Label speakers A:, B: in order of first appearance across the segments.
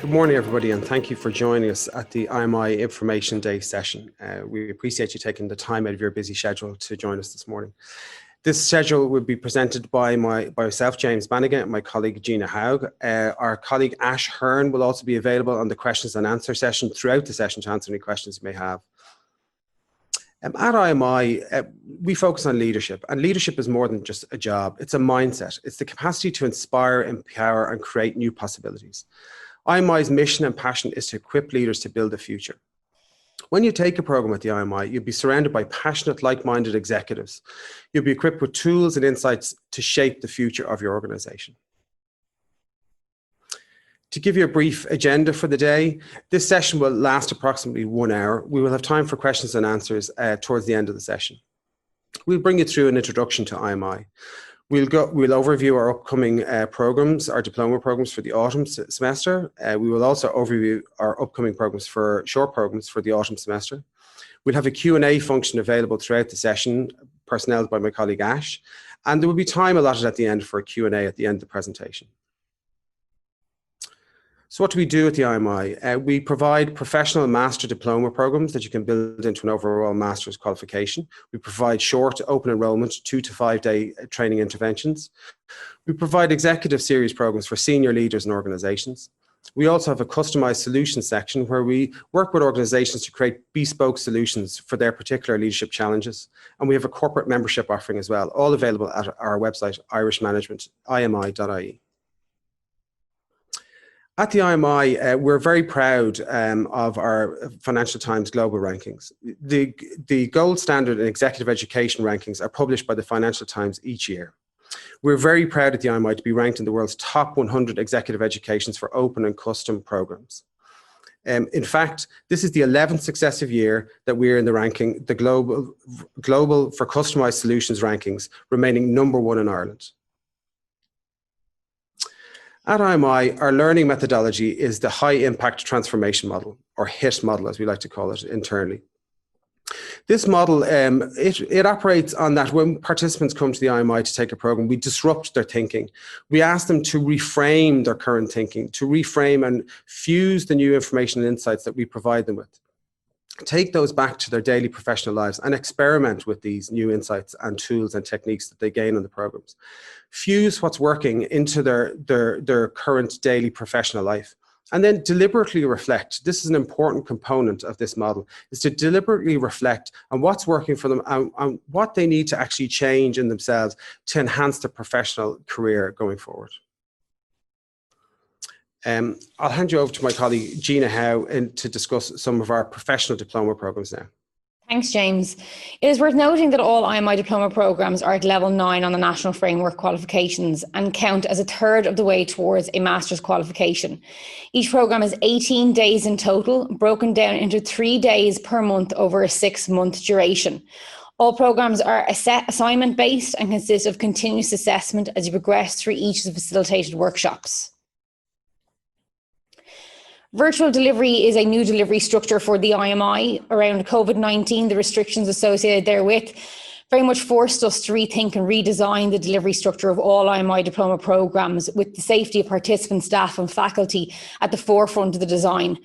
A: Good morning, everybody, and thank you for joining us at the IMI Information Day session. We appreciate you taking the time out of your busy schedule to join us this morning. This schedule will be presented by myself, James Bannigan, and my colleague, Gina Haug. Our colleague, Ash Hearn, will also be available on the questions and answer session throughout the session to answer any questions you may have. At IMI, we focus on leadership, and leadership is more than just a job. It's a mindset. It's the capacity to inspire, empower, and create new possibilities. IMI's mission and passion is to equip leaders to build the future. When you take a program at the IMI, you'll be surrounded by passionate, like-minded executives. You'll be equipped with tools and insights to shape the future of your organization. To give you a brief agenda for the day, this session will last approximately 1 hour. We will have time for questions and answers towards the end of the session. We'll bring you through an introduction to IMI. We'll overview our upcoming programs, our diploma programs for the autumn semester. We will also overview our upcoming programs for short programs for the autumn semester. We'll have a Q&A function available throughout the session, personneled by my colleague Ash, and there will be time allotted at the end for a Q&A at the end of the presentation. So what do we do at the IMI? We provide professional master diploma programs that you can build into an overall master's qualification. We provide short open enrollment, 2 to 5 day training interventions. We provide executive series programs for senior leaders and organizations. We also have a customized solutions section where we work with organizations to create bespoke solutions for their particular leadership challenges. And we have a corporate membership offering as well, all available at our website, IMI.ie. At the IMI, we're very proud of our Financial Times global rankings. The gold standard in executive education rankings are published by the Financial Times each year. We're very proud at the IMI to be ranked in the world's top 100 executive educations for open and custom programs. In fact, this is the 11th successive year that we're in the ranking, the global for customized solutions rankings, remaining #1 in Ireland. At IMI, our learning methodology is the High Impact Transformation Model, or HIT model, as we like to call it internally. This model, it operates on that when participants come to the IMI to take a program, we disrupt their thinking. We ask them to reframe their current thinking, to reframe and fuse the new information and insights that we provide them with. Take those back to their daily professional lives and experiment with these new insights and tools and techniques that they gain on the programs. Fuse what's working into their current daily professional life. And then deliberately reflect. This is an important component of this model, is to deliberately reflect on what's working for them and what they need to actually change in themselves to enhance their professional career going forward. I'll hand you over to my colleague Gina Haug to discuss some of our professional diploma programs now.
B: Thanks, James. It is worth noting that all IMI diploma programs are at level 9 on the National Framework qualifications and count as a third of the way towards a master's qualification. Each program is 18 days in total, broken down into 3 days per month over a 6-month duration. All programs are assignment-based and consist of continuous assessment as you progress through each of the facilitated workshops. Virtual delivery is a new delivery structure for the IMI. Around COVID-19, the restrictions associated therewith very much forced us to rethink and redesign the delivery structure of all IMI diploma programs, with the safety of participants, staff and faculty at the forefront of the design.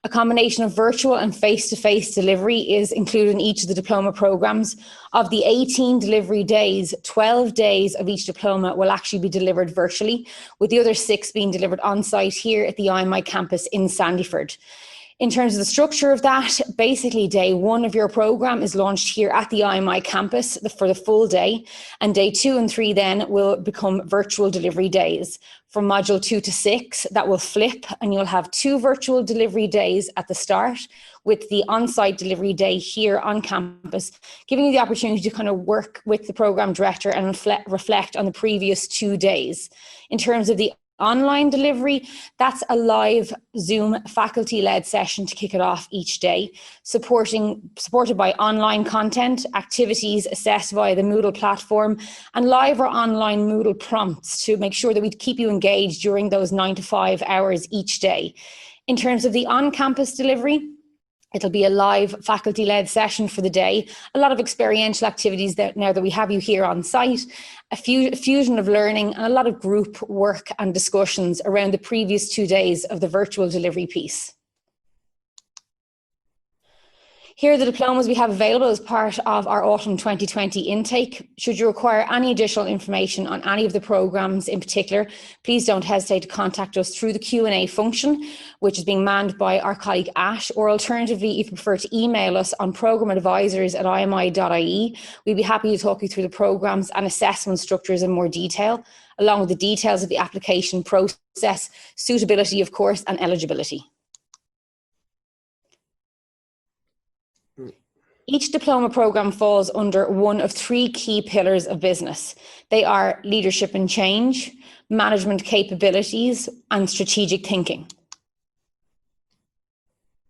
B: A combination of virtual and face-to-face delivery is included in each of the diploma programs. Of the 18 delivery days, 12 days of each diploma will actually be delivered virtually, with the other 6 being delivered on-site here at the IMI campus in Sandyford. In terms of the structure of that, basically day 1 of your program is launched here at the IMI campus for the full day, and day 2 and 3 then will become virtual delivery days. From module 2 to 6, that will flip, and you'll have 2 virtual delivery days at the start, with the on-site delivery day here on campus, giving you the opportunity to kind of work with the program director and reflect on the previous 2 days. In terms of the online delivery, that's a live Zoom faculty-led session to kick it off each day, supported by online content, activities assessed via the Moodle platform, and live or online Moodle prompts to make sure that we keep you engaged during those 9 to 5 hours each day. In terms of the on-campus delivery, It'll be a live faculty-led session for the day, a lot of experiential activities now that we have you here on site, a fusion of learning and a lot of group work and discussions around the previous 2 days of the virtual delivery piece. Here are the diplomas we have available as part of our autumn 2020 intake. Should you require any additional information on any of the programs in particular, please don't hesitate to contact us through the Q&A function, which is being manned by our colleague Ash, or alternatively, if you prefer to email us on programadvisors@imi.ie, we'd be happy to talk you through the programs and assessment structures in more detail, along with the details of the application process, suitability, of course, and eligibility. Each diploma programme falls under one of 3 key pillars of business. They are leadership and change, management capabilities, and strategic thinking.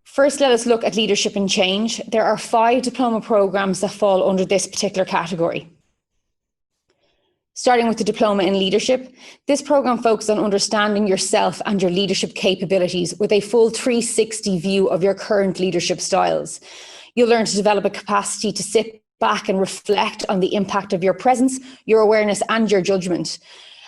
B: First, let us look at leadership and change. There are 5 diploma programmes that fall under this particular category. Starting with the Diploma in Leadership, this programme focuses on understanding yourself and your leadership capabilities with a full 360 view of your current leadership styles. You'll learn to develop a capacity to sit back and reflect on the impact of your presence, your awareness, and your judgment.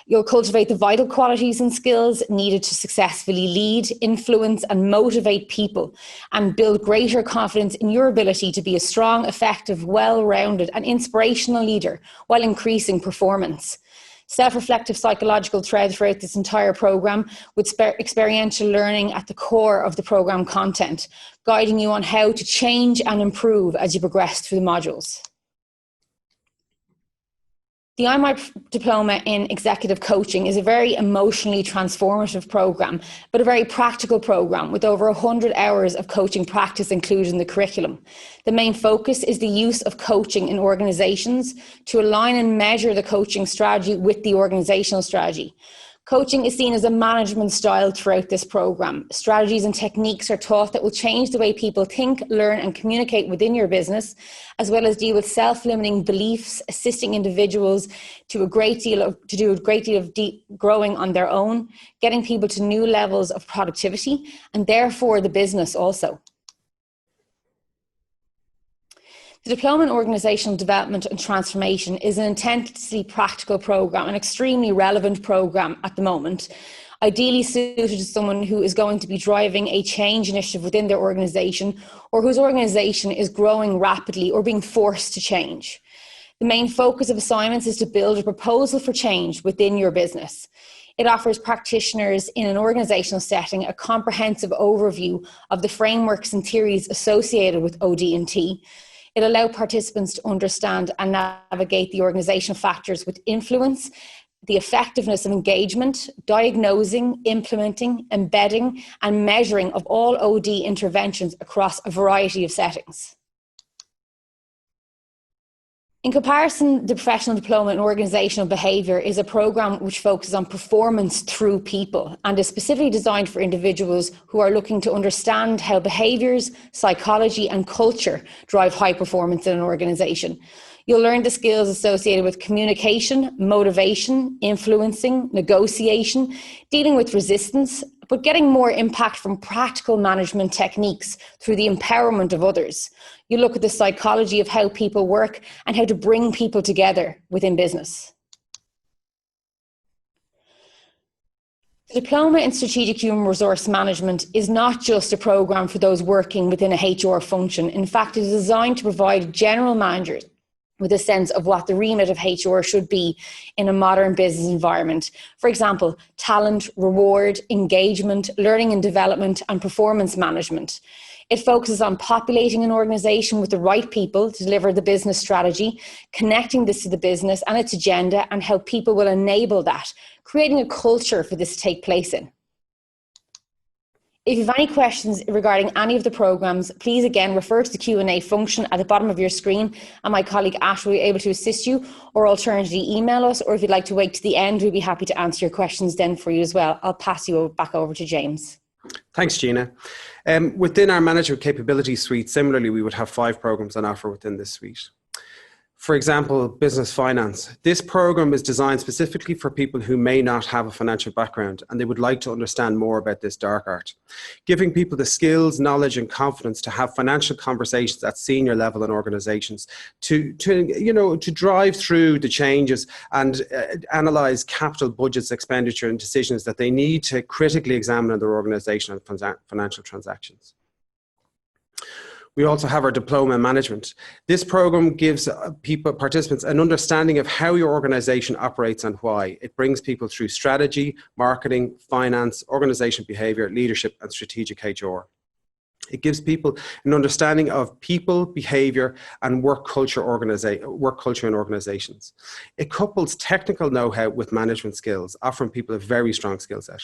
B: You'll cultivate the vital qualities and skills needed to successfully lead, influence, and motivate people, and build greater confidence in your ability to be a strong, effective, well-rounded, and inspirational leader while increasing performance. Self-reflective psychological thread throughout this entire programme, with experiential learning at the core of the programme content, guiding you on how to change and improve as you progress through the modules. The IMI Diploma in Executive Coaching is a very emotionally transformative programme, but a very practical programme with over 100 hours of coaching practice included in the curriculum. The main focus is the use of coaching in organisations to align and measure the coaching strategy with the organisational strategy. Coaching is seen as a management style throughout this programme. Strategies and techniques are taught that will change the way people think, learn and communicate within your business, as well as deal with self-limiting beliefs, assisting individuals to do a great deal of growing on their own, getting people to new levels of productivity, and therefore the business also. The Diploma in Organisational Development and Transformation is an intensely practical programme, an extremely relevant programme at the moment, ideally suited to someone who is going to be driving a change initiative within their organisation, or whose organisation is growing rapidly or being forced to change. The main focus of assignments is to build a proposal for change within your business. It offers practitioners in an organisational setting a comprehensive overview of the frameworks and theories associated with OD&T. It allows participants to understand and navigate the organisational factors with influence, the effectiveness of engagement, diagnosing, implementing, embedding, and measuring of all OD interventions across a variety of settings. In comparison, the Professional Diploma in Organisational Behaviour is a programme which focuses on performance through people and is specifically designed for individuals who are looking to understand how behaviours, psychology and culture drive high performance in an organisation. You'll learn the skills associated with communication, motivation, influencing, negotiation, dealing with resistance, but getting more impact from practical management techniques through the empowerment of others. You look at the psychology of how people work and how to bring people together within business. The Diploma in Strategic Human Resource Management is not just a programme for those working within a HR function. In fact, it is designed to provide general managers with a sense of what the remit of HR should be in a modern business environment. For example, talent, reward, engagement, learning and development, and performance management. It focuses on populating an organisation with the right people to deliver the business strategy, connecting this to the business and its agenda, and how people will enable that, creating a culture for this to take place in. If you have any questions regarding any of the programmes, please again refer to the Q&A function at the bottom of your screen and my colleague Ash will be able to assist you, or alternatively email us, or if you'd like to wait to the end, we'll be happy to answer your questions then for you as well. I'll pass you back over to James.
A: Thanks, Gina. Within our management capability suite, similarly, we would have 5 programmes on offer within this suite. For example, business finance. This program is designed specifically for people who may not have a financial background and they would like to understand more about this dark art. Giving people the skills, knowledge and confidence to have financial conversations at senior level in organizations, to drive through the changes and analyze capital budgets, expenditure and decisions that they need to critically examine in their organization and financial transactions. We also have our Diploma in Management. This program gives participants an understanding of how your organization operates and why. It brings people through strategy, marketing, finance, organization behavior, leadership, and strategic HR. It gives people an understanding of people, behavior, and work culture in organizations. It couples technical know-how with management skills, offering people a very strong skill set.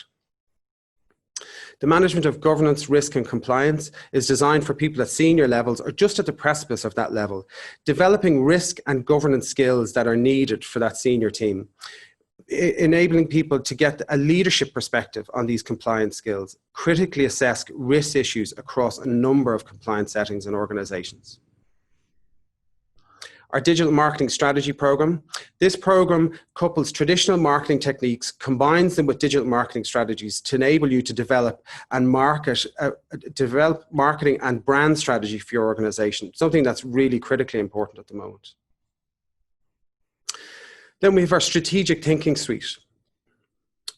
A: The management of governance, risk and compliance is designed for people at senior levels or just at the precipice of that level, developing risk and governance skills that are needed for that senior team, enabling people to get a leadership perspective on these compliance skills, critically assess risk issues across a number of compliance settings and organizations. Our digital marketing strategy program. This program couples traditional marketing techniques, combines them with digital marketing strategies to enable you to develop marketing and brand strategy for your organization, something that's really critically important at the moment. Then we have our strategic thinking suite.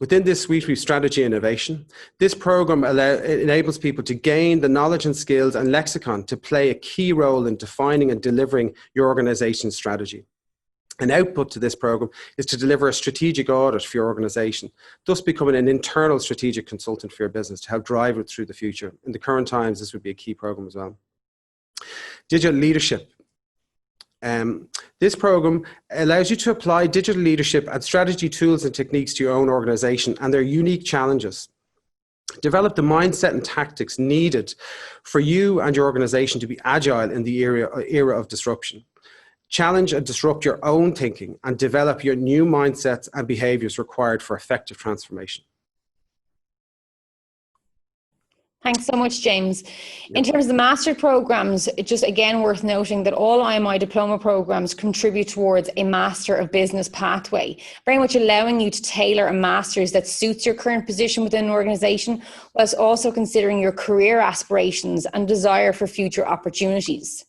A: Within this suite, we have strategy and innovation. This program enables people to gain the knowledge and skills and lexicon to play a key role in defining and delivering your organization's strategy. An output to this program is to deliver a strategic audit for your organization, thus becoming an internal strategic consultant for your business to help drive it through the future. In the current times, this would be a key program as well. Digital leadership. This program allows you to apply digital leadership and strategy tools and techniques to your own organization and their unique challenges. Develop the mindset and tactics needed for you and your organization to be agile in the era of disruption. Challenge and disrupt your own thinking and develop your new mindsets and behaviors required for effective transformation.
B: Thanks so much, James. In terms of the master programs, it's just again worth noting that all IMI diploma programs contribute towards a Master of Business pathway, very much allowing you to tailor a master's that suits your current position within an organization, whilst also considering your career aspirations and desire for future opportunities.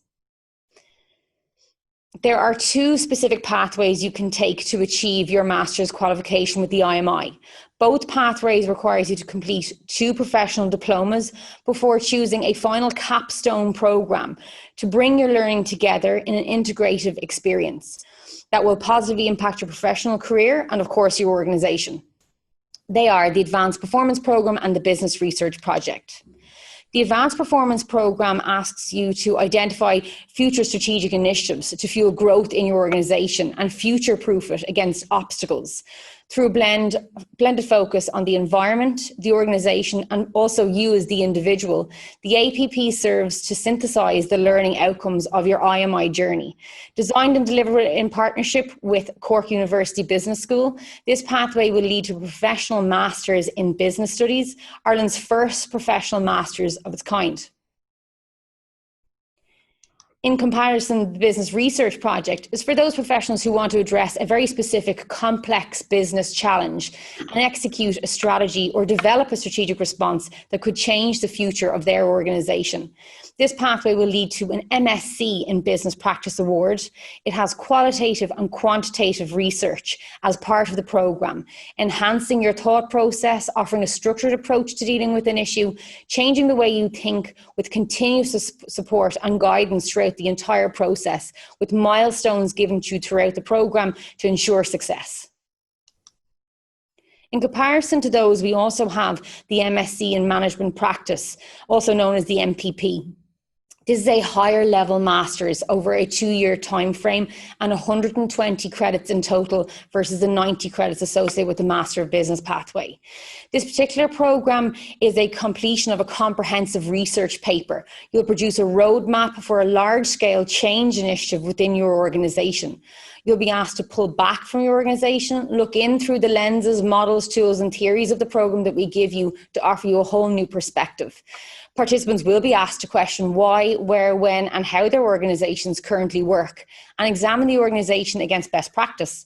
B: There are two specific pathways you can take to achieve your master's qualification with the IMI. Both pathways require you to complete 2 professional diplomas before choosing a final capstone program to bring your learning together in an integrative experience that will positively impact your professional career and, of course, your organization. They are the Advanced Performance Program and the Business Research Project. The Advanced Performance Program asks you to identify future strategic initiatives to fuel growth in your organization and future-proof it against obstacles through a blended focus on the environment, the organization, and also you as the individual. The APP serves to synthesize the learning outcomes of your IMI journey. Designed and delivered in partnership with Cork University Business School, this pathway will lead to a professional Masters in Business Studies, Ireland's first professional Masters of its kind. In comparison, the Business Research Project is for those professionals who want to address a very specific complex business challenge and execute a strategy or develop a strategic response that could change the future of their organisation. This pathway will lead to an MSc in Business Practice Award. It has qualitative and quantitative research as part of the programme, enhancing your thought process, offering a structured approach to dealing with an issue, changing the way you think with continuous support and guidance throughout the entire process, with milestones given to you throughout the programme to ensure success. In comparison to those, we also have the MSc in Management Practice, also known as the MPP. This is a higher level master's over a 2-year time frame and 120 credits in total versus the 90 credits associated with the Master of Business pathway. This particular program is a completion of a comprehensive research paper. You'll produce a roadmap for a large scale change initiative within your organization. You'll be asked to pull back from your organization, look in through the lenses, models, tools, and theories of the program that we give you to offer you a whole new perspective. Participants will be asked to question why, where, when, and how their organizations currently work, and examine the organization against best practice.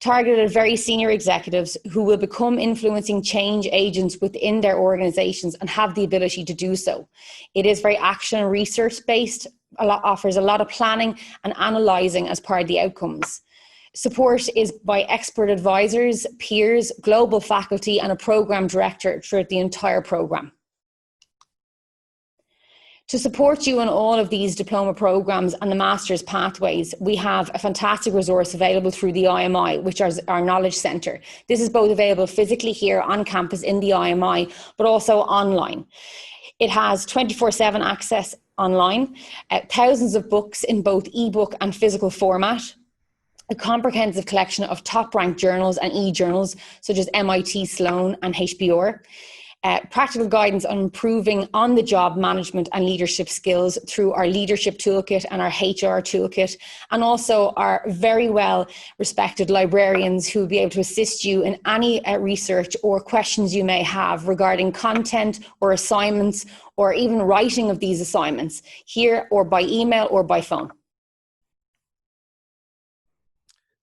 B: Targeted at very senior executives who will become influencing change agents within their organizations and have the ability to do so. It is very action and research based, offers a lot of planning and analysing as part of the outcomes. Support is by expert advisors, peers, global faculty, and a programme director throughout the entire programme. To support you in all of these diploma programs and the master's pathways, we have a fantastic resource available through the IMI, which is our knowledge centre. This is both available physically here on campus in the IMI, but also online. It has 24/7 access online, thousands of books in both ebook and physical format, a comprehensive collection of top-ranked journals and e-journals, such as MIT Sloan and HBR, practical guidance on improving on-the-job management and leadership skills through our leadership toolkit and our HR toolkit, and also our very well-respected librarians who will be able to assist you in any research or questions you may have regarding content or assignments, or even writing of these assignments here or by email or by phone.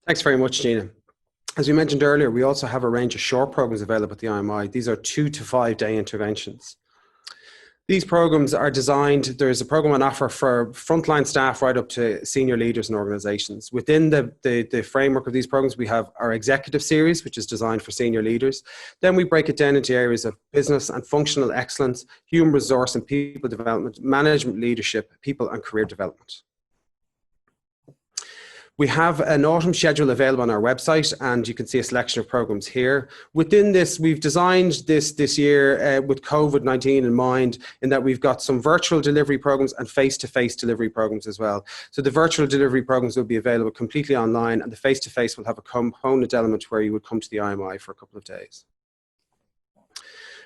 A: Thanks very much, Gina. As we mentioned earlier, we also have a range of short programs available at the IMI. These are 2 to 5 day interventions. These programs are designed, there's a program on offer for frontline staff right up to senior leaders in organizations. Within the framework of these programs, we have our executive series, which is designed for senior leaders. Then we break it down into areas of business and functional excellence, human resource and people development, management leadership, people and career development. We have an autumn schedule available on our website, and you can see a selection of programs here. Within this, we've designed this year with COVID-19 in mind, in that we've got some virtual delivery programs and face-to-face delivery programs as well. So the virtual delivery programs will be available completely online, and the face-to-face will have a component element where you would come to the IMI for a couple of days.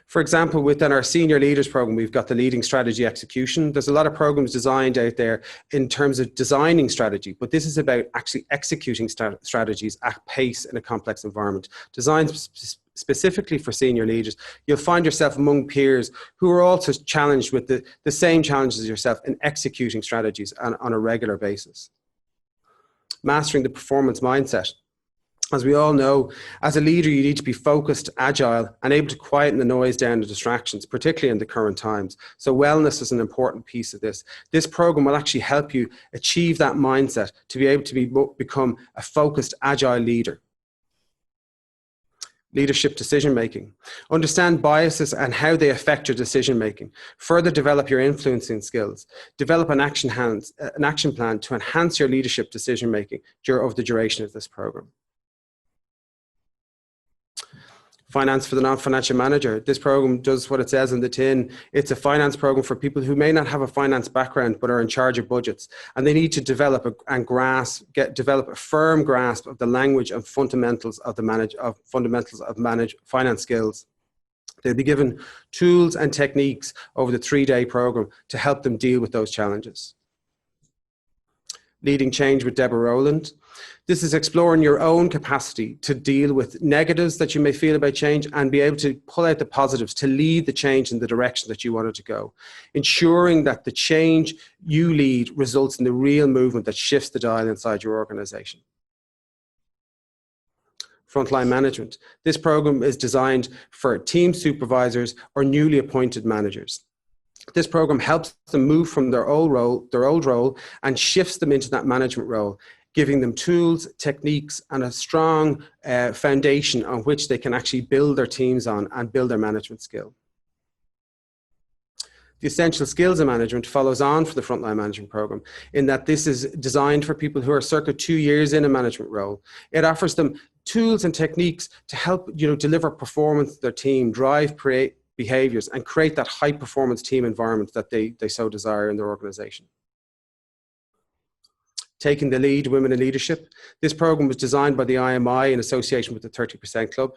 A: For example, within our senior leaders program, we've got the leading strategy execution. There's a lot of programs designed out there in terms of designing strategy, but this is about actually executing strategies at pace in a complex environment. Designed specifically for senior leaders, you'll find yourself among peers who are also challenged with the same challenges as yourself in executing strategies on a regular basis. Mastering the performance mindset. As we all know, as a leader, you need to be focused, agile, and able to quieten the noise down the distractions, particularly in the current times. So wellness is an important piece of this. This program will actually help you achieve that mindset to be able to become a focused, agile leader. Leadership decision-making. Understand biases and how they affect your decision-making. Further develop your influencing skills. Develop an action plan to enhance your leadership decision-making over the duration of this program. Finance for the non-financial manager. This program does what it says in the tin. It's a finance program for people who may not have a finance background but are in charge of budgets, and they need to develop develop a firm grasp of the language and fundamentals of finance skills. They'll be given tools and techniques over the 3-day program to help them deal with those challenges. Leading Change with Deborah Rowland. This is exploring your own capacity to deal with negatives that you may feel about change and be able to pull out the positives to lead the change in the direction that you want it to go. Ensuring that the change you lead results in the real movement that shifts the dial inside your organization. Frontline Management. This program is designed for team supervisors or newly appointed managers. This program helps them move from their old role and shifts them into that management role, giving them tools, techniques, and a strong foundation on which they can actually build their teams on and build their management skill. The Essential Skills of Management follows on for the Frontline Management program, in that this is designed for people who are circa 2 years in a management role. It offers them tools and techniques to help deliver performance to their team, drive behaviors, and create that high performance team environment that they so desire in their organization. Taking the Lead, Women in Leadership. This program was designed by the IMI in association with the 30% Club.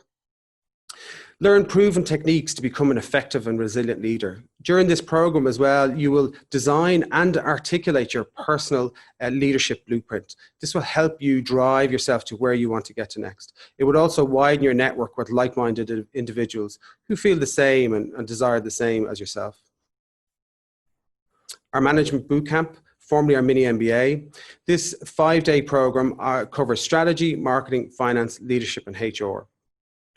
A: Learn proven techniques to become an effective and resilient leader. During this program as well, you will design and articulate your personal leadership blueprint. This will help you drive yourself to where you want to get to next. It would also widen your network with like-minded individuals who feel the same and desire the same as yourself. Our Management Bootcamp, formerly our mini MBA. This 5-day program covers strategy, marketing, finance, leadership, and HR.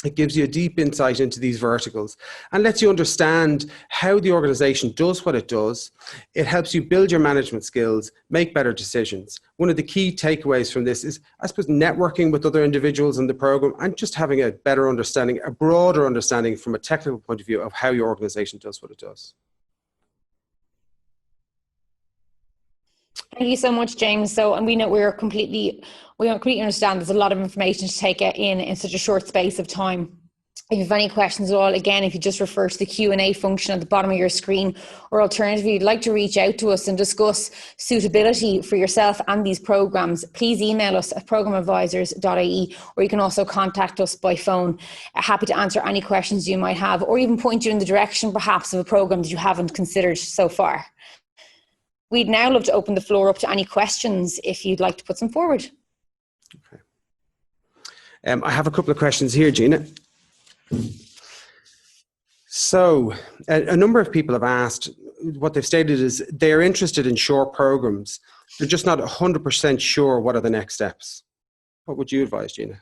A: It gives you a deep insight into these verticals and lets you understand how the organization does what it does. It helps you build your management skills, make better decisions. One of the key takeaways from this is, I suppose, networking with other individuals in the program and just having a better understanding, a broader understanding from a technical point of view of how your organization does what it does.
B: Thank you so much, James. So, and we know we completely understand there's a lot of information to take in such a short space of time. If you have any questions at all, again, if you just refer to the Q&A function at the bottom of your screen, or alternatively, you'd like to reach out to us and discuss suitability for yourself and these programs, please email us at programadvisors.ie, or you can also contact us by phone. Happy to answer any questions you might have, or even point you in the direction perhaps of a program that you haven't considered so far. We'd now love to open the floor up to any questions if you'd like to put some forward.
A: Okay. I have a couple of questions here, Gina. So a number of people have asked, what they've stated is they're interested in short programs. They're just not 100% sure what are the next steps. What would you advise, Gina?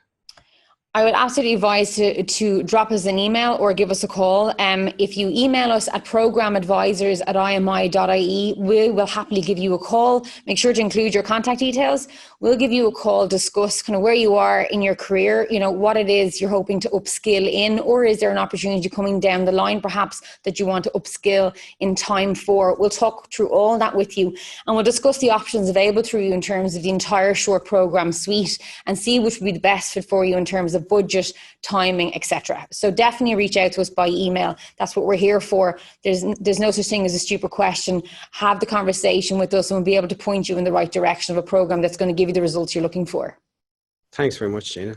B: I would absolutely advise to drop us an email or give us a call. If you email us at programadvisors@imi.ie, we will happily give you a call. Make sure to include your contact details. We'll give you a call, discuss kind of where you are in your career, you know, what it is you're hoping to upskill in, or is there an opportunity coming down the line perhaps that you want to upskill in time for. We'll talk through all that with you, and we'll discuss the options available through you in terms of the entire short program suite and see which would be the best fit for you in terms of budget, timing, etc. So definitely reach out to us by email. That's what we're here for. There's no such thing as a stupid question. Have the conversation with us and we'll be able to point you in the right direction of a program that's going to give you the results you're looking for.
A: Thanks very much, Gina.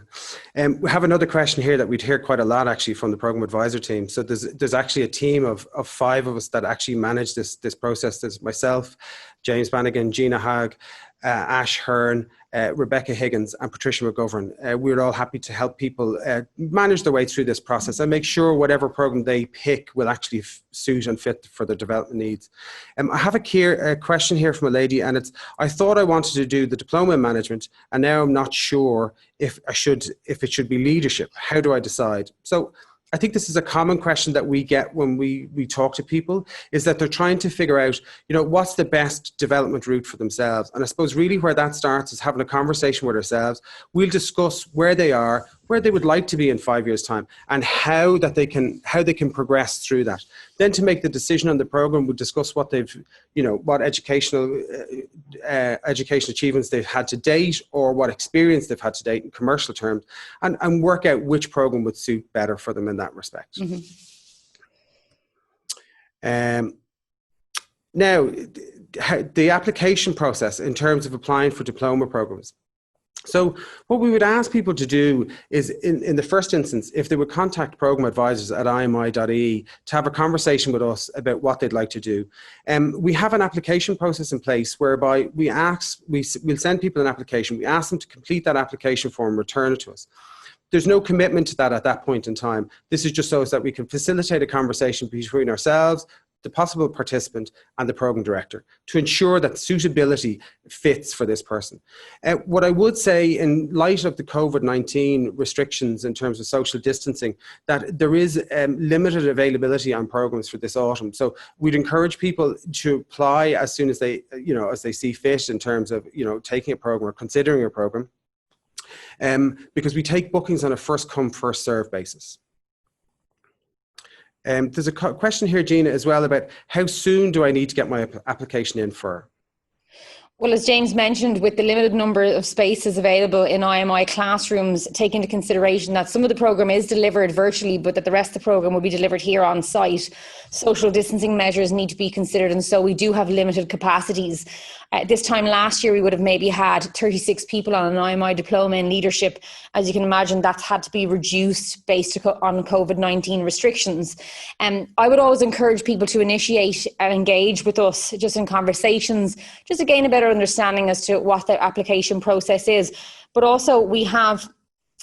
A: We have another question here that we'd hear quite a lot actually from the program advisor team. So there's actually a team of 5 of us that actually manage this process. There's myself, James Bannigan, Gina Haug, Ash Hearn, Rebecca Higgins, and Patricia McGovern. We're all happy to help people manage their way through this process and make sure whatever program they pick will actually suit and fit for their development needs. I have a question here from a lady, and it's, I thought I wanted to do the diploma in management, and now I'm not sure if it should be leadership. How do I decide? So I think this is a common question that we get when we talk to people, is that they're trying to figure out, you know, what's the best development route for themselves. And I suppose really where that starts is having a conversation with ourselves. We'll discuss where they are, where they would like to be in 5 years' time, and how they can progress through that. Then to make the decision on the program, we'll discuss what what educational achievements they've had to date, or what experience they've had to date in commercial terms, and work out which program would suit better for them in that respect.
B: Mm-hmm.
A: Now, the application process in terms of applying for diploma programs. So what we would ask people to do is, in the first instance, if they would contact program advisors at imi.ie to have a conversation with us about what they'd like to do. We have an application process in place whereby we'll send people an application. We ask them to complete that application form and return it to us. There's no commitment to that at that point in time. This is just so that we can facilitate a conversation between ourselves, the possible participant, and the program director to ensure that suitability fits for this person. What I would say, in light of the COVID-19 restrictions in terms of social distancing, that there is limited availability on programs for this autumn. So we'd encourage people to apply as soon as they see fit in terms of, taking a program or considering a program, because we take bookings on a first come, first serve basis. There's a question here, Gina, as well about how soon do I need to get my application in for?
B: Well, as James mentioned, with the limited number of spaces available in IMI classrooms, take into consideration that some of the programme is delivered virtually, but that the rest of the programme will be delivered here on site. Social distancing measures need to be considered, and so we do have limited capacities. This time last year, we would have maybe had 36 people on an IMI diploma in leadership. As you can imagine, that's had to be reduced based on COVID-19 restrictions. I would always encourage people to initiate and engage with us just in conversations, just to gain a better understanding as to what the application process is. But also we have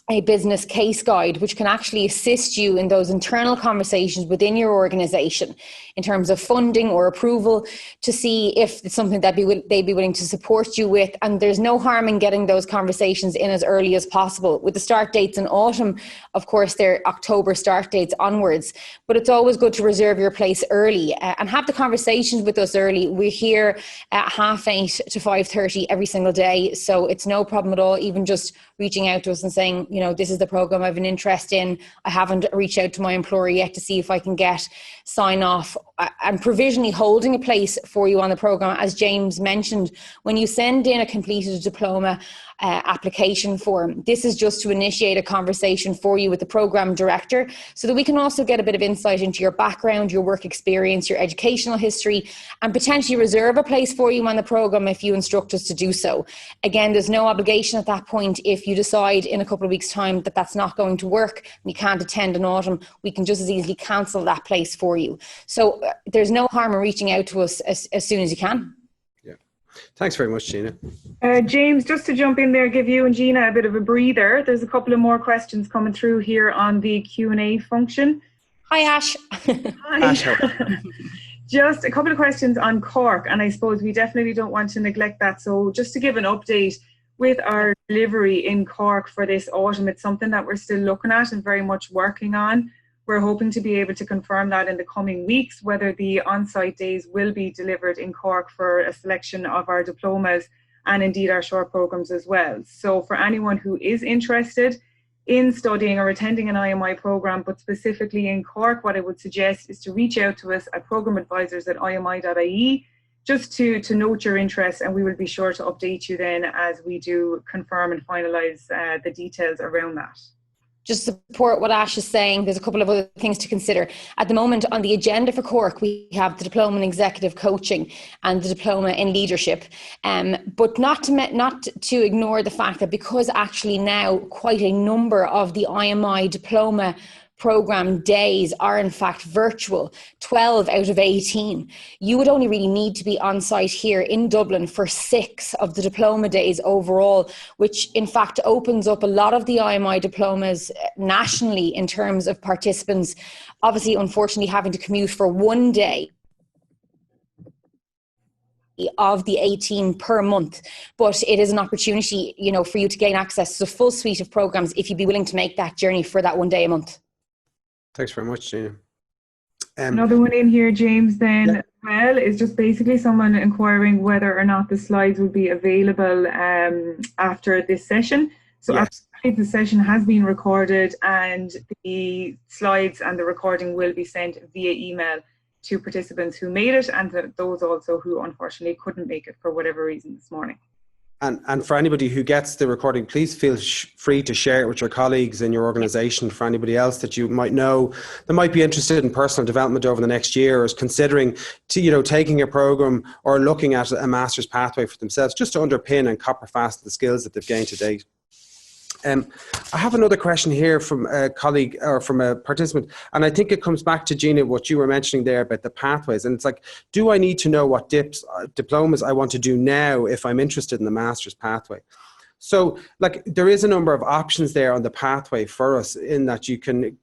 B: a business case guide, which can actually assist you in those internal conversations within your organisation in terms of funding or approval, to see if it's something that they'd be willing to support you with. And there's no harm in getting those conversations in as early as possible. With the start dates in autumn, of course, they're October start dates onwards, but it's always good to reserve your place early and have the conversations with us early. We're here at 8:30 to 5:30 every single day, so it's no problem at all, even just reaching out to us and saying, you know, this is the program I have an interest in. I haven't reached out to my employer yet to see if I can get sign off, and provisionally holding a place for you on the program. As James mentioned, when you send in a completed diploma application form, this is just to initiate a conversation for you with the program director, so that we can also get a bit of insight into your background, your work experience, your educational history, and potentially reserve a place for you on the program if you instruct us to do so. Again, there's no obligation at that point. If you decide in a couple of weeks' time that that's not going to work and you can't attend in autumn, we can just as easily cancel that place for you. So there's no harm in reaching out to us as soon as you can.
A: Thanks very much, Gina.
C: James, just to jump in there, give you and Gina a bit of a breather. There's a couple of more questions coming through here on the Q&A function.
B: Hi, Ash.
C: Hi.
A: Ash,
C: Just a couple of questions on Cork, and I suppose we definitely don't want to neglect that. So just to give an update with our delivery in Cork for this autumn, it's something that we're still looking at and very much working on. We're hoping to be able to confirm that in the coming weeks, whether the on-site days will be delivered in Cork for a selection of our diplomas and indeed our short programs as well. So for anyone who is interested in studying or attending an IMI program, but specifically in Cork, what I would suggest is to reach out to us at programadvisors@imi.ie just to note your interest, and we will be sure to update you then as we do confirm and finalise the details around that.
B: Just to support what Ash is saying, there's a couple of other things to consider. At the moment on the agenda for Cork, we have the Diploma in Executive Coaching and the Diploma in Leadership. But not to ignore the fact that because actually now quite a number of the IMI diploma programme days are in fact virtual, 12 out of 18. You would only really need to be on site here in Dublin for 6 of the diploma days overall, which in fact opens up a lot of the IMI diplomas nationally in terms of participants, obviously unfortunately having to commute for 1 day of the 18 per month, but it is an opportunity, you know, for you to gain access to the full suite of programs if you'd be willing to make that journey for that 1 day a month.
A: Thanks very much, Gina.
C: Another one in here, James, then, well, is just basically someone inquiring whether or not the slides will be available after this session. So
A: yes.
C: Actually, the session has been recorded, and the slides and the recording will be sent via email to participants who made it, and those also who unfortunately couldn't make it for whatever reason this morning.
A: And for anybody who gets the recording, please feel free to share it with your colleagues in your organisation. For anybody else that you might know that might be interested in personal development over the next year, or is considering taking a programme or looking at a master's pathway for themselves, just to underpin and copper fast the skills that they've gained to date. I have another question here from a colleague or from a participant, and I think it comes back to, Gina, what you were mentioning there about the pathways. And it's like, do I need to know what diplomas I want to do now if I'm interested in the master's pathway? So, like, there is a number of options there on the pathway for us, in that you can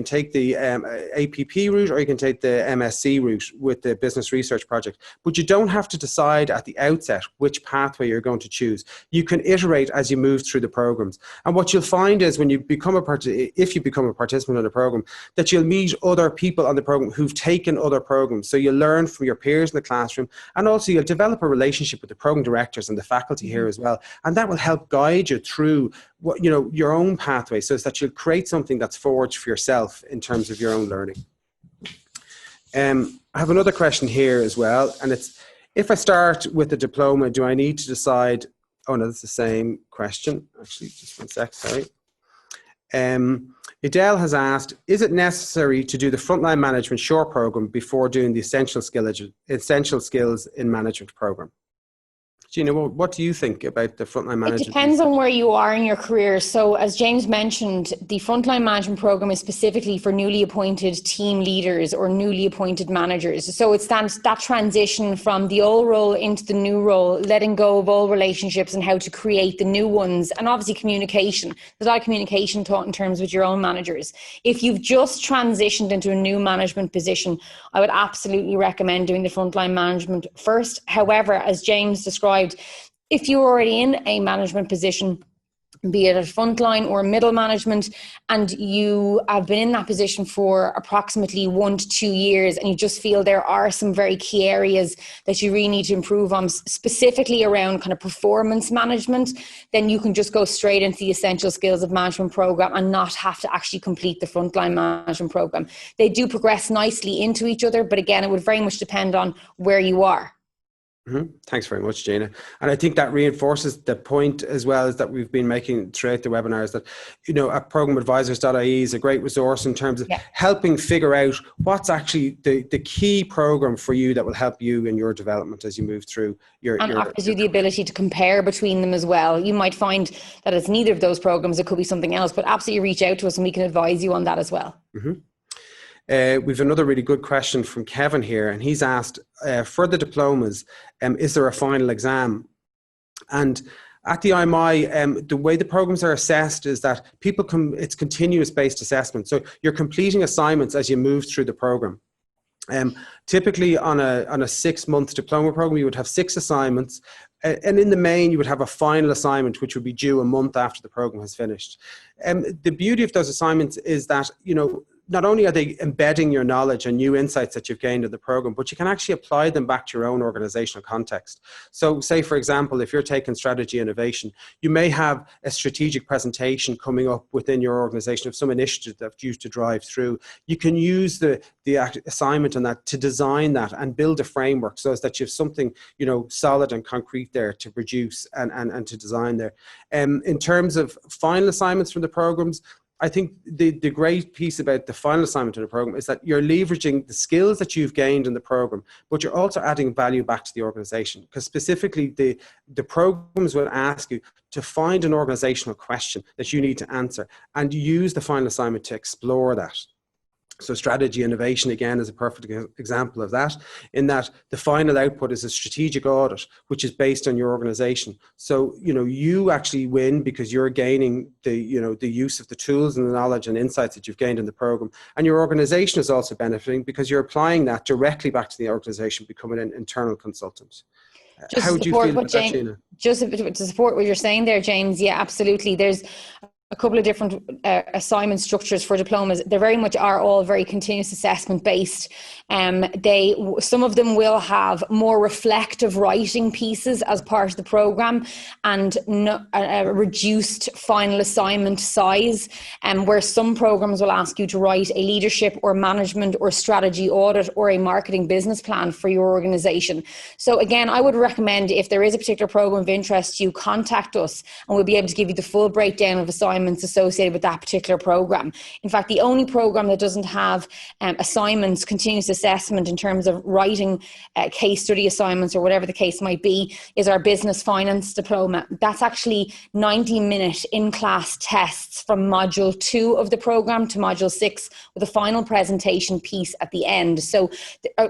A: take the APP route, or you can take the MSc route with the Business Research Project. But you don't have to decide at the outset which pathway you're going to choose. You can iterate as you move through the programs. And what you'll find is, when you become if you become a participant in the program, that you'll meet other people on the program who've taken other programs. So you'll learn from your peers in the classroom, and also you'll develop a relationship with the program directors and the faculty here as well. And that will help guide you through your own pathway, so that you'll create something that's forged for yourself in terms of your own learning. I have another question here as well, and it's, If I start with the diploma, do I need to decide? Oh no, that's the same question. Actually, just one sec, sorry. Adele has asked, is it necessary to do the Frontline Management short program before doing the essential skills in management program? Gina, what do you think about the Frontline Management?
B: It depends on where you are in your career. So as James mentioned, the Frontline Management Programme is specifically for newly appointed team leaders or newly appointed managers. So it's that transition from the old role into the new role, letting go of old relationships and how to create the new ones. And obviously communication. There's a lot of communication taught in terms with your own managers. If you've just transitioned into a new management position, I would absolutely recommend doing the Frontline Management first. However, as James described, if you're already in a management position, be it a frontline or middle management, and you have been in that position for approximately 1 to 2 years, and you just feel there are some very key areas that you really need to improve on, specifically around kind of performance management, then you can just go straight into the Essential Skills of Management program and not have to actually complete the Frontline Management program. They do progress nicely into each other, but again, it would very much depend on where you are.
A: Mm-hmm. Thanks very much, Gina. And I think that reinforces the point as well as that we've been making throughout the webinars that, programadvisors.ie is a great resource in terms of helping figure out what's actually the key program for you that will help you in your development as you move through and
B: offers you the ability to compare between them as well. You might find that it's neither of those programs, it could be something else, but absolutely reach out to us and we can advise you on that as well.
A: Mm-hmm. We've another really good question from Kevin here, and he's asked, for the diplomas, is there a final exam? And at the IMI, the way the programs are assessed is that it's continuous based assessment. So you're completing assignments as you move through the program. Typically on a 6-month diploma program, you would have 6 assignments, and in the main, you would have a final assignment, which would be due a month after the program has finished. The beauty of those assignments is that, not only are they embedding your knowledge and new insights that you've gained in the program, but you can actually apply them back to your own organizational context. So say, for example, if you're taking strategy innovation, you may have a strategic presentation coming up within your organization of some initiative that you to drive through. You can use the assignment on that to design that and build a framework so that you have something, solid and concrete there to produce and to design there. In terms of final assignments from the programs, I think the great piece about the final assignment in the program is that you're leveraging the skills that you've gained in the program, but you're also adding value back to the organization, because specifically the programs will ask you to find an organizational question that you need to answer and use the final assignment to explore that. So strategy innovation, again, is a perfect example of that, in that the final output is a strategic audit, which is based on your organization. So, you actually win because you're gaining the use of the tools and the knowledge and insights that you've gained in the program. And your organization is also benefiting because you're applying that directly back to the organization, becoming an internal consultant. How would you feel about that, Gina?
B: Just to support what you're saying there, James, yeah, absolutely. There's a couple of different assignment structures for diplomas. They very much are all very continuous assessment based. Some of them will have more reflective writing pieces as part of the program and a reduced final assignment size, where some programs will ask you to write a leadership or management or strategy audit or a marketing business plan for your organization. So again, I would recommend, if there is a particular program of interest, you contact us and we'll be able to give you the full breakdown of assignments associated with that particular program. In fact, the only program that doesn't have assignments, continuous assessment in terms of writing case study assignments or whatever the case might be, is our business finance diploma. That's actually 90-minute in-class tests from module 2 of the program to module 6 with a final presentation piece at the end. So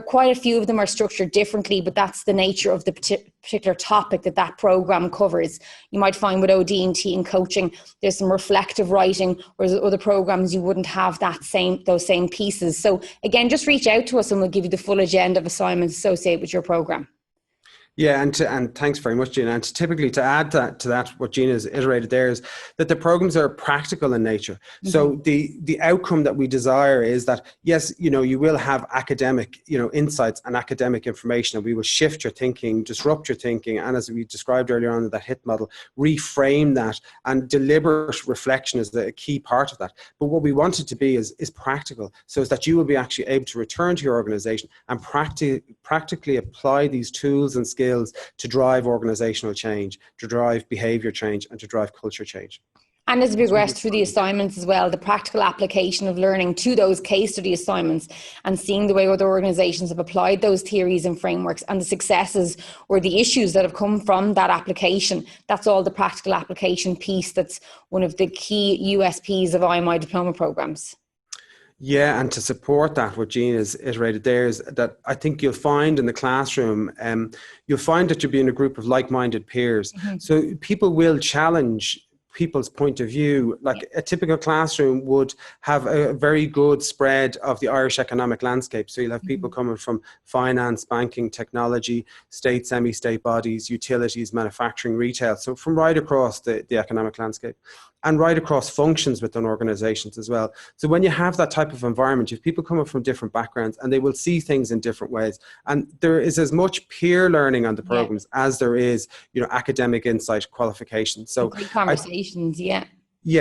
B: quite a few of them are structured differently, but that's the nature of the particular topic that program covers. You might find with OD&T and coaching, there's some reflective writing, whereas other programs you wouldn't have those same pieces. So again, just reach out to us and we'll give you the full agenda of assignments associated with your program.
A: Yeah, and thanks very much, Gina. And typically, to add to that, what Gina has iterated there is that the programs are practical in nature. Mm-hmm. So the outcome that we desire is that, yes, you will have academic, insights and academic information, and we will shift your thinking, disrupt your thinking, and as we described earlier on in that HIT model, reframe that, and deliberate reflection is a key part of that. But what we want it to be is practical, so is that you will be actually able to return to your organization and practically apply these tools and skills to drive organizational change, to drive behavior change, and to drive culture change.
B: And as we progress through the assignments as well, the practical application of learning to those case study assignments and seeing the way other organizations have applied those theories and frameworks and the successes or the issues that have come from that application. That's all the practical application piece that's one of the key USPs of IMI diploma programs.
A: Yeah, and to support that, what Gina has iterated there is that I think you'll find in the classroom, you'll find that you'll be in a group of like-minded peers. Mm-hmm. So people will challenge people's point of view. Like a typical classroom would have a very good spread of the Irish economic landscape. So you'll have people coming from finance, banking, technology, state, semi-state bodies, utilities, manufacturing, retail. So from right across the economic landscape, and right across functions within organizations as well. So when you have that type of environment, you have people coming from different backgrounds and they will see things in different ways. And there is as much peer learning on the programs as there is, academic insight, qualifications. So
B: great conversations,
A: Yeah,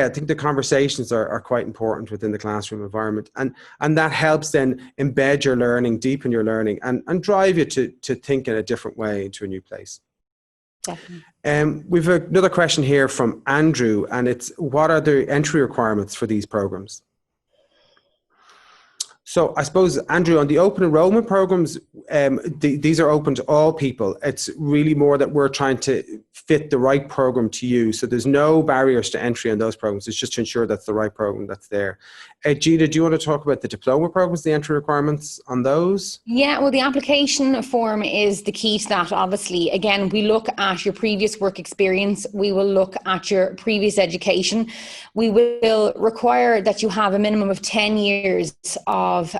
A: I think the conversations are quite important within the classroom environment. And that helps then embed your learning, deepen your learning, and drive you to think in a different way into a new place.
B: Definitely.
A: We've another question here from Andrew, and it's, what are the entry requirements for these programs? So I suppose, Andrew, on the open enrollment programs, these are open to all people. It's really more that we're trying to fit the right program to you. So there's no barriers to entry on those programs. It's just to ensure that's the right program that's there. Gina, do you want to talk about the diploma programs, the entry requirements on those?
B: Yeah, well, the application form is the key to that, obviously. Again, we look at your previous work experience. We will look at your previous education. We will require that you have a minimum of 10 years of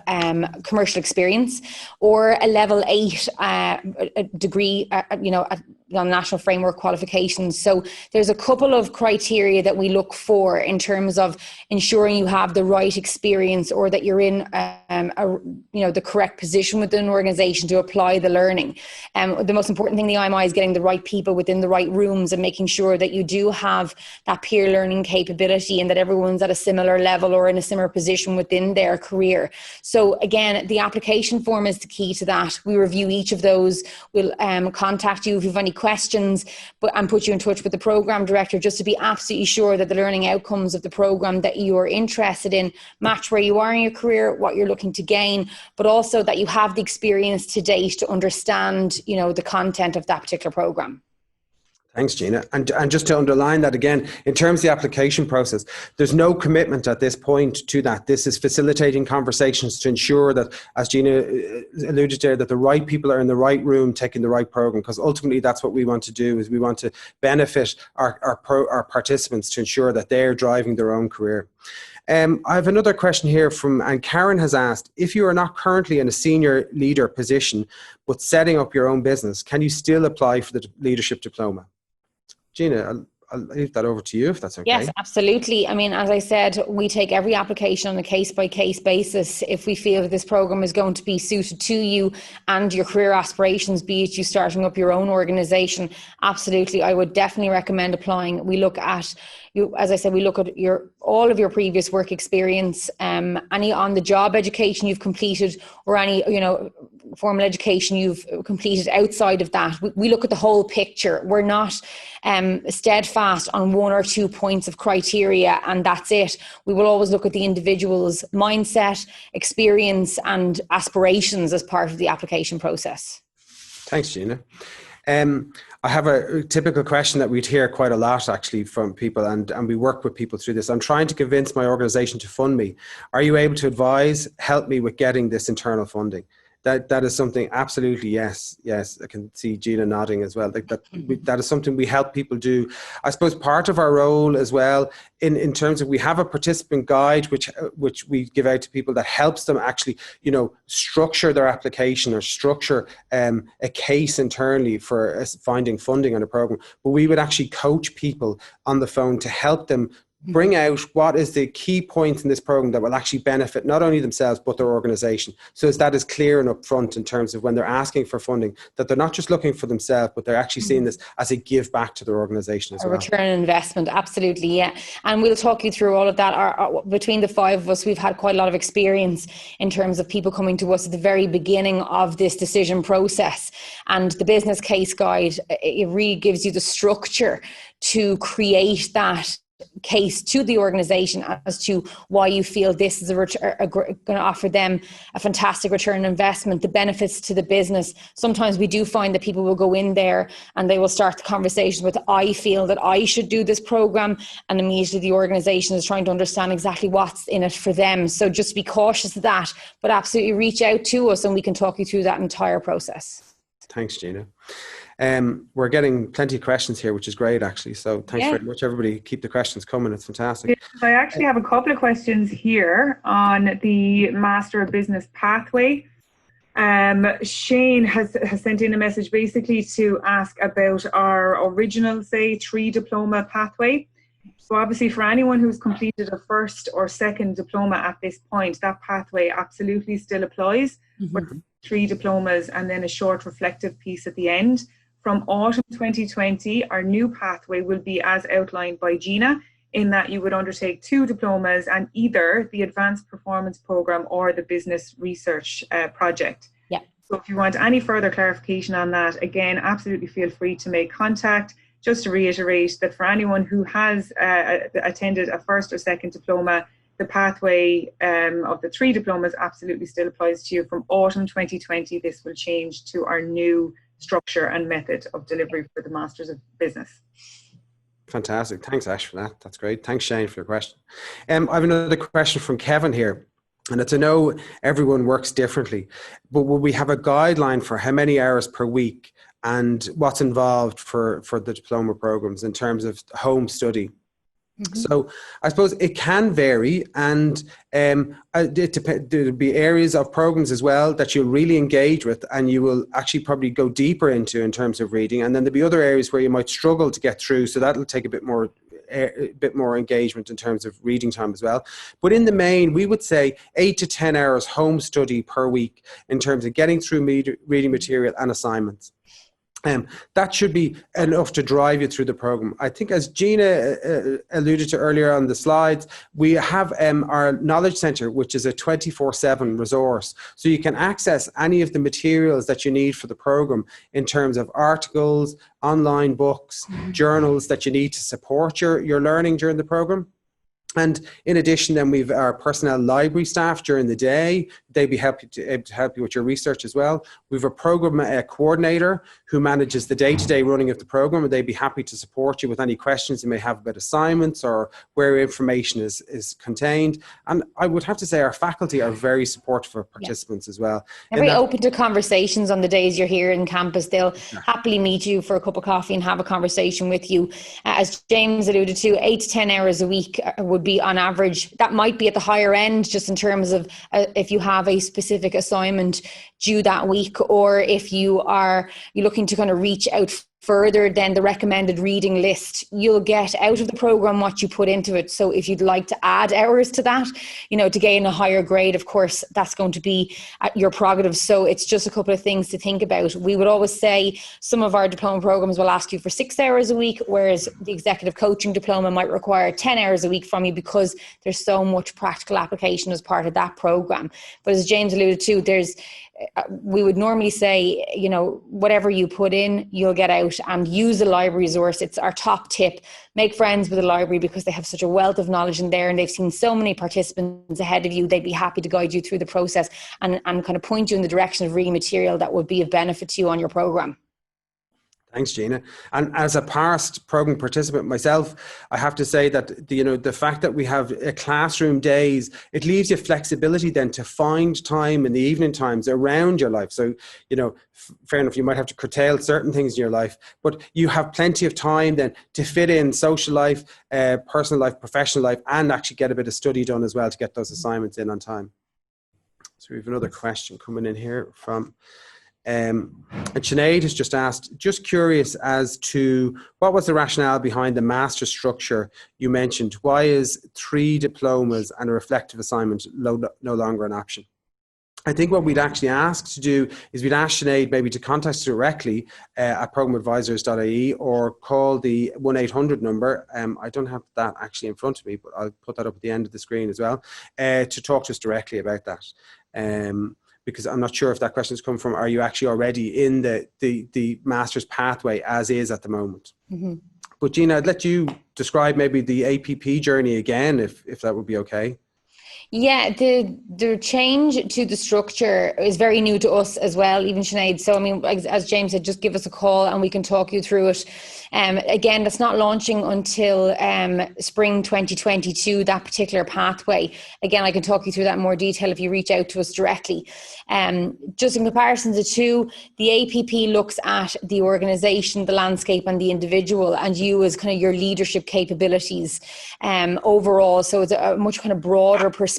B: commercial experience or a level 8 a degree, on national framework qualifications. So there's a couple of criteria that we look for in terms of ensuring you have the right experience or that you're in the correct position within an organization to apply the learning. The most important thing, the IMI, is getting the right people within the right rooms and making sure that you do have that peer learning capability and that everyone's at a similar level or in a similar position within their career. So again, the application form is the key to that. We review each of those. We'll contact you if you have any questions and put you in touch with the program director just to be absolutely sure that the learning outcomes of the program that you're interested in match where you are in your career, what you're looking to gain, but also that you have the experience to date to understand, the content of that particular program.
A: Thanks, Gina. And just to underline that again, in terms of the application process, there's no commitment at this point to that. This is facilitating conversations to ensure that, as Gina alluded to, that the right people are in the right room taking the right program, because ultimately that's what we want to do, is we want to benefit our participants to ensure that they're driving their own career. I have another question here and Karen has asked, if you are not currently in a senior leader position, but setting up your own business, can you still apply for the leadership diploma? Gina, I'll leave that over to you if that's okay.
B: Yes, absolutely. I mean, as I said, we take every application on a case-by-case basis. If we feel that this program is going to be suited to you and your career aspirations, be it you starting up your own organization, absolutely, I would definitely recommend applying. We look at as I said, we look at all of your previous work experience, any on-the-job education you've completed, or any formal education you've completed outside of that. We look at the whole picture. We're not steadfast on 1 or 2 points of criteria and that's it. We will always look at the individual's mindset, experience and aspirations as part of the application process.
A: Thanks, Gina. I have a typical question that we'd hear quite a lot actually from people, and we work with people through this. I'm trying to convince my organization to fund me. Are you able to advise, help me with getting this internal funding? That is something, absolutely, yes. I can see Gina nodding as well. That is something we help people do. I suppose part of our role as well, in terms of, we have a participant guide which we give out to people that helps them actually, structure their application or structure a case internally for finding funding on a program. But we would actually coach people on the phone to help them bring out what is the key points in this program that will actually benefit not only themselves but their organization. So as that is clear and upfront in terms of when they're asking for funding, that they're not just looking for themselves, but they're actually seeing this as a give back to their organization as well. A
B: return on investment, absolutely, yeah. And we'll talk you through all of that. Between the five of us, we've had quite a lot of experience in terms of people coming to us at the very beginning of this decision process. And the business case guide, it really gives you the structure to create that case to the organization as to why you feel this is going to offer them a fantastic return on investment, the benefits to the business. Sometimes we do find that people will go in there and they will start the conversation with, I feel that I should do this program, and immediately the organization is trying to understand exactly what's in it for them. So just be cautious of that, but absolutely reach out to us and we can talk you through that entire process.
A: Thanks, Gina. We're getting plenty of questions here, which is great, actually. So thanks very much, everybody. Keep the questions coming. It's fantastic.
C: I actually have a couple of questions here on the Master of Business pathway. Shane has sent in a message basically to ask about our original, say, 3 diploma pathway. So obviously for anyone who's completed a first or second diploma at this point, that pathway absolutely still applies. With 3 diplomas and then a short reflective piece at the end. From autumn 2020, our new pathway will be as outlined by Gina, in that you would undertake 2 diplomas and either the Advanced Performance Programme or the Business Research Project.
B: Yeah.
C: So if you want any further clarification on that, again, absolutely feel free to make contact. Just to reiterate that for anyone who has attended a first or second diploma, the pathway of the 3 diplomas absolutely still applies to you. From autumn 2020, this will change to our new structure and method of delivery for the Masters of Business.
A: Fantastic. Thanks, Ash, for that. That's great. Thanks, Shane, for your question. I have another question from Kevin here. And it's, I know everyone works differently, but will we have a guideline for how many hours per week and what's involved for the diploma programs in terms of home study? So I suppose it can vary, and there'll be areas of programs as well that you'll really engage with and you will actually probably go deeper into in terms of reading, and then there'll be other areas where you might struggle to get through, so that'll take a bit more engagement in terms of reading time as well. But in the main, we would say 8 to 10 hours home study per week in terms of getting through reading material and assignments. That should be enough to drive you through the program. I think, as Gina alluded to earlier on the slides, we have our Knowledge Centre, which is a 24/7 resource. So you can access any of the materials that you need for the program in terms of articles, online books, journals that you need to support your learning during the program. And in addition, then we've our personnel library staff during the day. They'd be able to help you with your research as well. We've a program coordinator who manages the day-to-day running of the program, and they'd be happy to support you with any questions you may have about assignments or where information is contained. And I would have to say our faculty are very supportive of participants as well.
B: They're very open to conversations on the days you're here in campus. They'll happily meet you for a cup of coffee and have a conversation with you. As James alluded to, 8 to 10 hours a week would be on average. That might be at the higher end, just in terms of if you have a specific assignment due that week, or if you're looking to kind of reach out further than the recommended reading list, you'll get out of the program what you put into it. So if you'd like to add hours to that, to gain a higher grade, of course, that's going to be at your prerogative. So it's just a couple of things to think about. We would always say some of our diploma programs will ask you for 6 hours a week, whereas the executive coaching diploma might require 10 hours a week from you, because there's so much practical application as part of that program. But as James alluded to, we would normally say, whatever you put in, you'll get out, and use a library resource. It's our top tip. Make friends with the library, because they have such a wealth of knowledge in there, and they've seen so many participants ahead of you. They'd be happy to guide you through the process and kind of point you in the direction of reading material that would be of benefit to you on your program.
A: Thanks, Gina. And as a past program participant myself, I have to say that the fact that we have classroom days, it leaves you flexibility then to find time in the evening times around your life. So, fair enough, you might have to curtail certain things in your life, but you have plenty of time then to fit in social life, personal life, professional life, and actually get a bit of study done as well to get those assignments in on time. So we have another question coming in here from and Sinead has just asked, just curious as to what was the rationale behind the master structure you mentioned? Why is 3 diplomas and a reflective assignment no longer an option? I think what we'd actually ask to do is we'd ask Sinead maybe to contact us directly at programadvisors.ie or call the 1-800 number. I don't have that actually in front of me, but I'll put that up at the end of the screen as well, to talk to us directly about that. Because I'm not sure if that question has come from, are you actually already in the master's pathway as is at the moment? Mm-hmm. But Gina, I'd let you describe maybe the APP journey again, if that would be okay.
B: Yeah, the change to the structure is very new to us as well, even Sinead. So, I mean, as James said, just give us a call and we can talk you through it. Again, that's not launching until spring 2022, that particular pathway. Again, I can talk you through that in more detail if you reach out to us directly. Just in comparison to 2, the APP looks at the organisation, the landscape and the individual, and you as kind of your leadership capabilities overall. So it's a much kind of broader perspective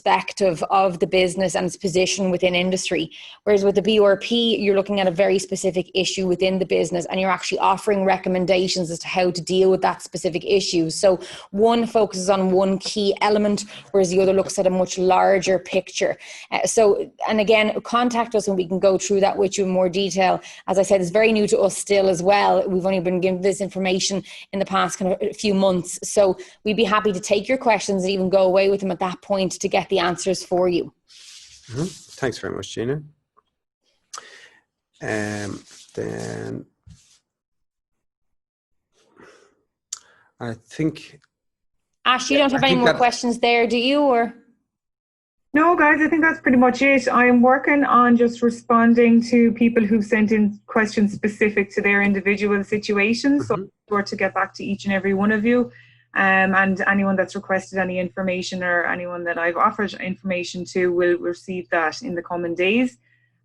B: of the business and its position within industry. Whereas with the BRP, you're looking at a very specific issue within the business and you're actually offering recommendations as to how to deal with that specific issue. So one focuses on one key element, whereas the other looks at a much larger picture. And again, contact us and we can go through that with you in more detail. As I said, it's very new to us still as well. We've only been given this information in the past kind of a few months. So we'd be happy to take your questions and even go away with them at that point to get the answers for you.
A: Mm-hmm. Thanks very much, Gina. Then I think...
B: Ash, you don't have any more questions there, do you? Or
C: no, guys, I think that's pretty much it. I'm working on just responding to people who've sent in questions specific to their individual situations. Mm-hmm. So I'm sure to get back to each and every one of you. And anyone that's requested any information or anyone that I've offered information to will receive that in the coming days.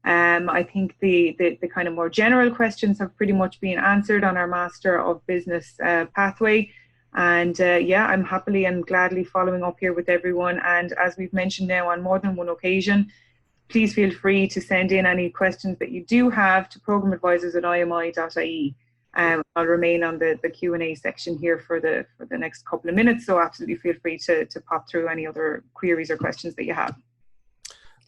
C: I think the kind of more general questions have pretty much been answered on our Master of Business pathway. And I'm happily and gladly following up here with everyone. And as we've mentioned now on more than one occasion, please feel free to send in any questions that you do have to programadvisors@imi.ie. I'll remain on the Q&A section here for the next couple of minutes. So absolutely feel free to pop through any other queries or questions that you have.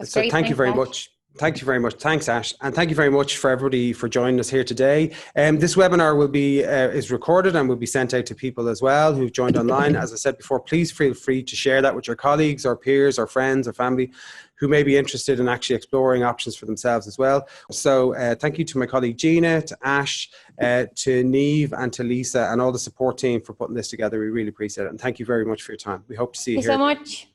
A: So thank you very much. Thank you very much. Thanks, Ash. And thank you very much for everybody for joining us here today. This webinar will be is recorded and will be sent out to people as well who've joined online. As I said before, please feel free to share that with your colleagues or peers or friends or family who may be interested in actually exploring options for themselves as well. So thank you to my colleague Gina, to Ash, to Neve and to Lisa and all the support team for putting this together. We really appreciate it. And thank you very much for your time. We hope to see you here.
B: Thank you so much.